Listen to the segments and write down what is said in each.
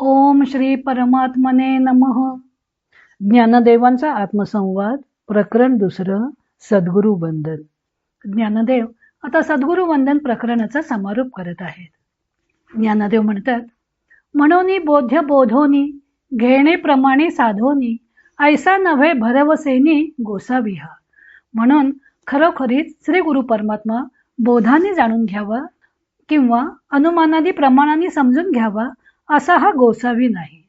ओम श्री परमात्मने नमः. ज्ञानदेवांचा आत्मसंवाद प्रकरण 2. सद्गुरु वंदन. ज्ञानदेव आता सद्गुरु वंदन प्रकरणाचा समारोप करत आहेत. ज्ञानदेव म्हणतात, म्हणोनी बोध्य बोधोनी घेणे प्रमाणे साधोनी ऐसा नव्हे भरवसेनी गोसाविहा. म्हणून खरोखरीच श्री गुरु परमात्मा बोधाने जाणून घ्यावा किंवा अनुमानादी प्रमाणाने समजून घ्यावा असा हा गोसावी नाही.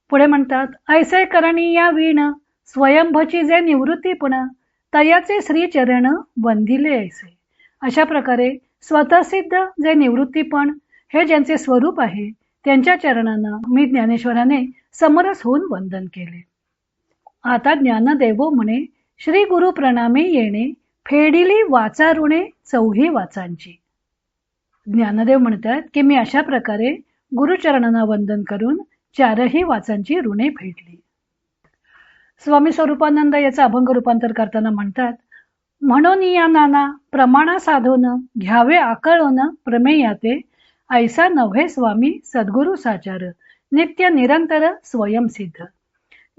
पुढे म्हणतात, ऐसे करणीया वीण स्वयंभची जे निवृत्तीपण तयाचे श्री चरण वंदिले ऐसे. अशा प्रकारे स्वतःसिद्ध जे निवृत्तीपण हे ज्यांचे स्वरूप आहे त्यांच्या चरणांना मी ज्ञानेश्वराने समरस होऊन वंदन केले. आता ज्ञानदेवो म्हणे, श्री गुरु प्रणामे येणे फेडिली वाचा ऋणे चौही वाचांची. ज्ञानदेव म्हणतात की मी अशा प्रकारे गुरुचरणांना वंदन करून चारही वाचांची ऋणे फेडली. स्वामी स्वरूपानंद याचं अभंग रूपांतर करताना म्हणतात, म्हणून या नाना प्रमाणा साधोन घ्यावे आकळून प्रमेयाते ऐसा नव्हे स्वामी सद्गुरु साचार नित्य निरंतर स्वयंसिद्ध.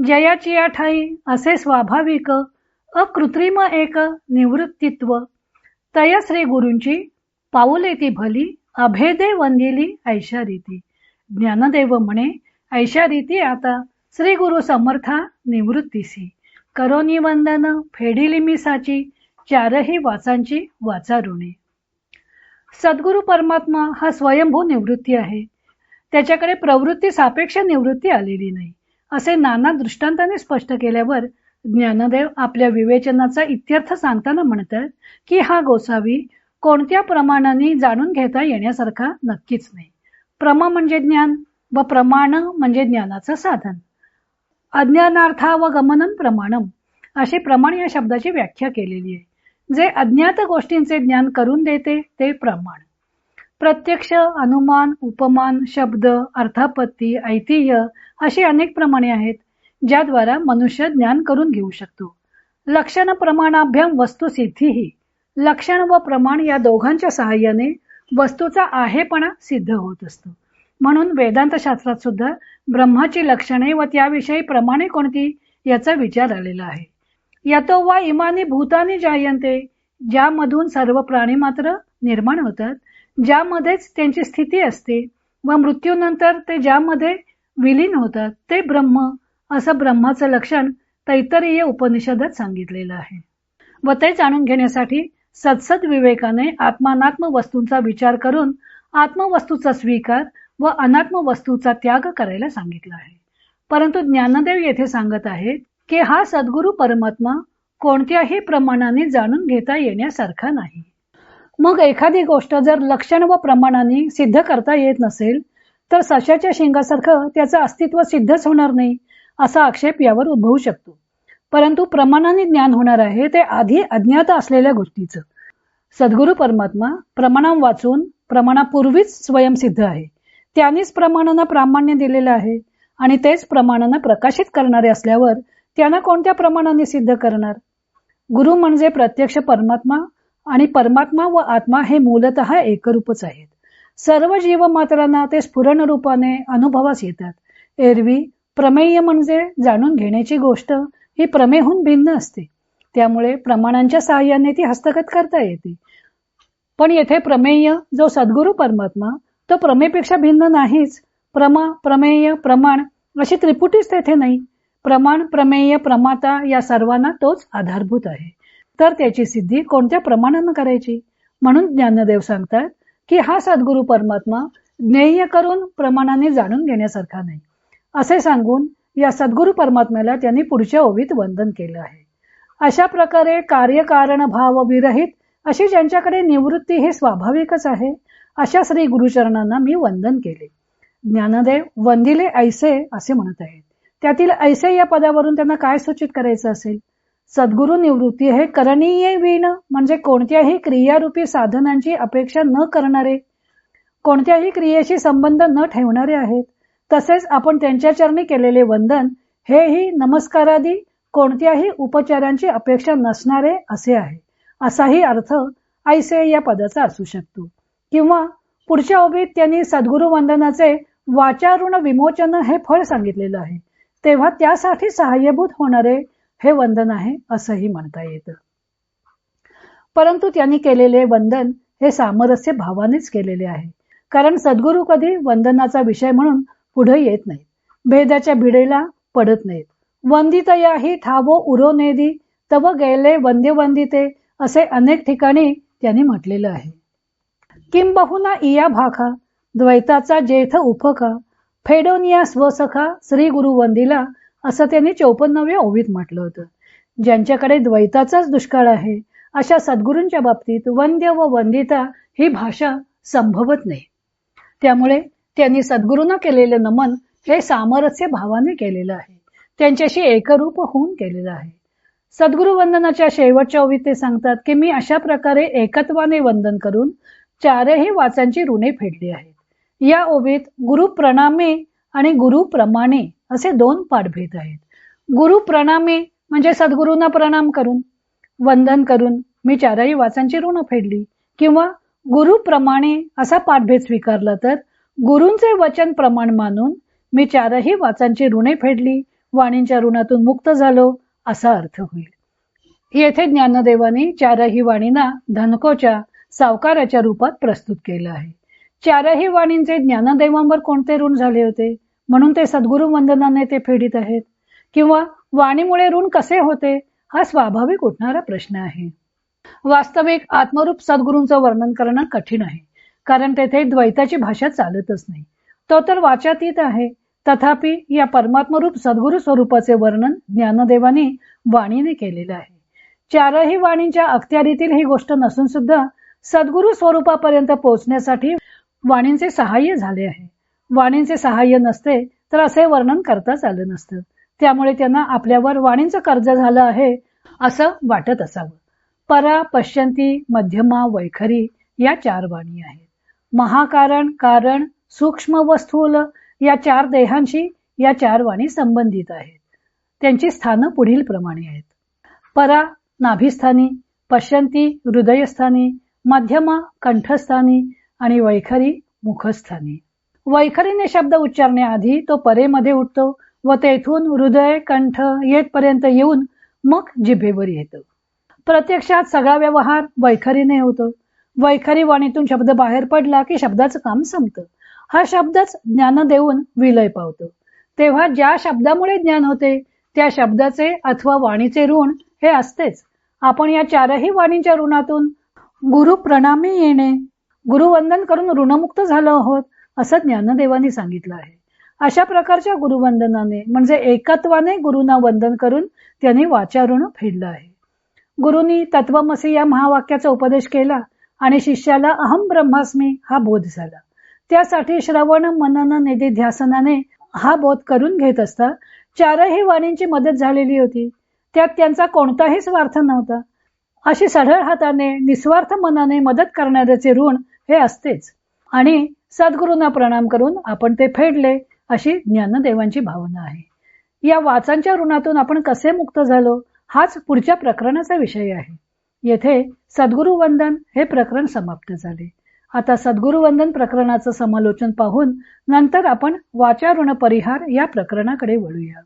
जयाची ठाई असे स्वाभाविक अकृत्रिम एक निवृत्तित्व तया श्री गुरूंची पाऊले ती भली अभेदे वंदिली ऐशा रीती. ज्ञानदेव म्हणे, ऐशा रीती आता श्री गुरु समर्था निवृत्तीसी करोनी वंदन फेडिली मी साची चारही वाचांची वाचा ऋणे. सद्गुरु परमात्मा हा स्वयंभू निवृत्ती आहे. त्याच्याकडे प्रवृत्ती सापेक्ष निवृत्ती आलेली नाही असे नाना दृष्टांताने स्पष्ट केल्यावर ज्ञानदेव आपल्या विवेचनाचा इत्यर्थ सांगताना म्हणतात की हा गोसावी कोणत्या प्रमाणाने जाणून घेता येण्यासारखा नक्कीच नाही. प्रमा म्हणजे ज्ञान व प्रमाण म्हणजे ज्ञानाचं साधन. अज्ञानार्था व गमनम प्रमाणम अशी प्रमाण या शब्दाची व्याख्या केलेली आहे. जे अज्ञात गोष्टींचे ज्ञान करून देते ते प्रमाण. प्रत्यक्ष, अनुमान, उपमान, शब्द, अर्थापत्ती, ऐतिह्य अशी अनेक प्रमाणे आहेत ज्याद्वारा मनुष्य ज्ञान करून घेऊ शकतो. लक्षण प्रमाणाभ्याम वस्तुसिद्धीही. लक्षण व प्रमाण या दोघांच्या सहाय्याने वस्तूचा आहेपणा सिद्ध होत असतो. म्हणून वेदांत शास्त्रात सुद्धा ब्रह्माची लक्षणे व त्याविषयी प्रमाणे कोणती याचा विचार आलेला आहे. यातो वा इमानी भूतानी जायंते, ज्यामधून सर्व प्राणी मात्र निर्माण होतात, ज्यामध्येच त्यांची स्थिती असते व मृत्यूनंतर ते ज्यामध्ये विलीन होतात ते ब्रह्म, असं ब्रह्माचं लक्षण तैत्तरीय उपनिषदात सांगितलेलं आहे. व ते जाणून घेण्यासाठी सत्सद विवेकाने आत्मानात्म वस्तूंचा विचार करून आत्मवस्तूचा स्वीकार व अनात्म वस्तूचा त्याग करायला सांगितला आहे. परंतु ज्ञानदेव येथे सांगत आहेत की हा सद्गुरु परमात्मा कोणत्याही प्रमाणाने जाणून घेता येण्यासारखा नाही. मग एखादी गोष्ट जर लक्षण व प्रमाणाने सिद्ध करता येत नसेल तर सशाच्या शिंगासारखं त्याचं अस्तित्व सिद्धच होणार नाही असा आक्षेप यावर उद्भवू शकतो. परंतु प्रमाणाने ज्ञान होणार आहे ते आधी अज्ञात असलेल्या गोष्टीचं. सद्गुरु परमात्मा प्रमाणां वाचून प्रमाणापूर्वीच स्वयंसिद्ध आहे. त्यांनीच प्रमाणांना प्रामाण्य दिलेलं आहे आणि तेच प्रमाणांना प्रकाशित करणारे असल्यावर त्यांना कोणत्या प्रमाणाने सिद्ध करणार. गुरु म्हणजे प्रत्यक्ष परमात्मा आणि परमात्मा व आत्मा हे मूलतः एकरूपच आहेत. सर्व जीवमात्रांना ते स्फुरण रूपाने अनुभवास येतात. एरवी प्रमेय म्हणजे जाणून घेण्याची गोष्ट ही प्रमेहून भिन्न असते. त्यामुळे प्रमाणांच्या सहाय्याने ती हस्तगत करता येते. पण येथे प्रमेय जो सद्गुरु परमात्मा तो प्रमेपेक्षा भिन्न नाहीच. प्रमा, प्रमेय, प्रमाण अशी त्रिपुटीच तेथे नाही. प्रमाण, प्रमेय, प्रमाता या सर्वांना तोच आधारभूत आहे. तर त्याची सिद्धी कोणत्या प्रमाणानं करायची. म्हणून ज्ञानदेव सांगतात की हा सद्गुरु परमात्मा ज्ञेय करून प्रमाणाने जाणून घेण्यासारखा नाही असे सांगून या सद्गुरु परमात्म्याला त्यांनी पुढच्या ओवीत वंदन केलं आहे. अशा प्रकारे कार्यकारण भाव विरहित अशी ज्यांच्याकडे निवृत्ती हे स्वाभाविकच आहे अशा श्री गुरुचरणांना मी वंदन केले. ज्ञानदेव वंदिले ऐसे असे म्हणत आहेत. त्यातील ऐसे या पदावरून त्यांना काय सूचित करायचं असेल. सद्गुरु निवृत्ती हे करणीय वीण म्हणजे कोणत्याही क्रियारूपी साधनांची अपेक्षा न करणारे, कोणत्याही क्रियेशी संबंध न ठेवणारे आहेत. तसेच आपण त्यांच्या चरणी केलेले वंदन हेही नमस्कारादी कोणत्याही उपचारांची अपेक्षा नसणारे असे आहे. असाही अर्थ ऐसे या पदाचा असू शकतो. किंवा पुढच्या ओबीत त्यांनी सद्गुरु वंदनाचे वाचा ऋण विमोचन हे फळ सांगितलेलं आहे, तेव्हा त्यासाठी सहाय्यभूत होणारे हे वंदन आहे असंही म्हणता येतं. परंतु त्यांनी केलेले वंदन हे सामरस्य भावानेच केलेले आहे, कारण सद्गुरू कधी वंदनाचा विषय म्हणून पुढे येत नाहीत, भेदाच्या भिडेला पडत नाहीत. वंदितयाही ठावो उरो नेदी तव गेले वंद्य वंदिते असे अनेक ठिकाणी त्यांनी म्हटलेलं आहे. किंबहुना इया भाखा द्वैताचा जेठ उपका फेडोनिया स्वसखा श्री गुरु वंदिला असं त्यांनी 54व्या ओवीत म्हटलं होतं. ज्यांच्याकडे द्वैताचाच दुष्काळ आहे अशा सद्गुरूंच्या बाबतीत वंद्य व वंदिता ही भाषा संभवत नाही. त्यामुळे त्यांनी सद्गुरूंना केलेले नमन हे सामरस्य भावाने केलेलं आहे, त्यांच्याशी एकरूप होऊन केलेलं आहे. सद्गुरु वंदनाच्या शेवटच्या ओवीत ते सांगतात की मी अशा प्रकारे एकत्वाने वंदन करून चारही वाचांची ऋणे फेडली आहेत. या ओवीत गुरु प्रणामे आणि गुरु प्रमाणे असे 2 पाठभेद आहेत. गुरु प्रणामे म्हणजे सद्गुरूंना प्रणाम करून वंदन करून मी चारही वाचांची ऋण फेडली, किंवा गुरु प्रमाणे असा पाठभेद स्वीकारला तर गुरूंचे वचन प्रमाण मानून मी चारही वाचांची ऋणे फेडली, वाणींच्या ऋणातून मुक्त झालो असा अर्थ होईल. येथे ज्ञानदेवाने चारही वाणींना धनकोच्या सावकाराच्या रूपात प्रस्तुत केलं आहे. चारही वाणींचे ज्ञानदेवांवर कोणते ऋण झाले होते म्हणून ते सद्गुरु वंदनाने ते फेडित आहेत, किंवा वाणीमुळे ऋण कसे होते हा स्वाभाविक उठणारा प्रश्न आहे. वास्तविक आत्मरूप सद्गुरूंचं वर्णन करणं कठीण आहे, कारण तेथे द्वैताची भाषा चालतच नाही. तो तर वाचातीत आहे. तथापि या परमात्मरूप सद्गुरु स्वरूपाचे वर्णन ज्ञानदेवाने वाणीने केलेलं आहे. चारही वाणींच्या अखत्यारीतील ही गोष्ट नसून सुद्धा सद्गुरु स्वरूपापर्यंत पोहोचण्यासाठी वाणींचे सहाय्य झाले आहे. वाणींचे सहाय्य नसते तर असे वर्णन करताच आलं नसतं. त्यामुळे त्यांना आपल्यावर वाणींचं कर्ज झालं आहे असं वाटत असावं. परा, पश्यंती, मध्यमा, वैखरी या 4 वाणी आहेत. महाकारण, कारण, सूक्ष्म व स्थूल या 4 देहांशी या 4 वाणी संबंधित आहेत. त्यांची स्थानं पुढील प्रमाणे आहेत. परा नाभिस्थानी, पश्यंती हृदयस्थानी, मध्यमा कंठस्थानी आणि वैखरी मुखस्थानी. वैखरीने शब्द उच्चारण्याआधी तो परेमध्ये उठतो व तेथून हृदय कंठ येथपर्यंत येऊन मग जिभेवर येतो. प्रत्यक्षात सगळा व्यवहार वैखरीने होतो. वैखरी वाणीतून शब्द बाहेर पडला की शब्दाचं काम संपतं. हा शब्दच ज्ञान देऊन विलय पावतो. तेव्हा ज्या शब्दामुळे ज्ञान होते त्या शब्दाचे अथवा वाणीचे ऋण हे असतेच. आपण या 4ही वाणींच्या ऋणातून गुरु प्रणामी येणे, गुरुवंदन करून ऋणमुक्त झालो आहोत असं ज्ञानदेवांनी सांगितलं आहे. अशा प्रकारच्या गुरुवंदनाने म्हणजे एकत्वाने गुरुंना वंदन करून त्यांनी वाचा ऋण फेडलं आहे. गुरुंनी तत्वमसी या महावाक्याचा उपदेश केला आणि शिष्याला अहम ब्रह्मास्मी हा बोध झाला. त्यासाठी श्रवण मनन निधिध्यासनाने हा बोध करून घेत असता 4ही वाणींची मदत झालेली होती. त्यात त्यांचा कोणताही स्वार्थ नव्हता. अशी सढळ हाताने निस्वार्थ मनाने मदत करणाऱ्याचे ऋण हे असतेच आणि सद्गुरूंना प्रणाम करून आपण ते फेडले अशी ज्ञानदेवांची भावना आहे. या वाचांच्या ऋणातून आपण कसे मुक्त झालो हाच पुढच्या प्रकरणाचा विषय आहे. येथे सद्गुरु वंदन हे प्रकरण समाप्त झाले. आता सद्गुरु वंदन प्रकरणाचं समालोचन पाहून नंतर आपण वाचा ऋण परिहार या प्रकरणाकडे वळूया.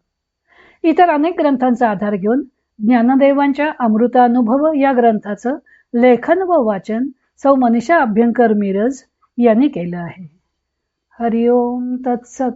इतर अनेक ग्रंथांचा आधार घेऊन ज्ञानदेवांच्या अमृतानुभव या ग्रंथाचं लेखन व वाचन सौ मनीषा अभ्यंकर मिरज यांनी केलं आहे. हरिओम तत्सत.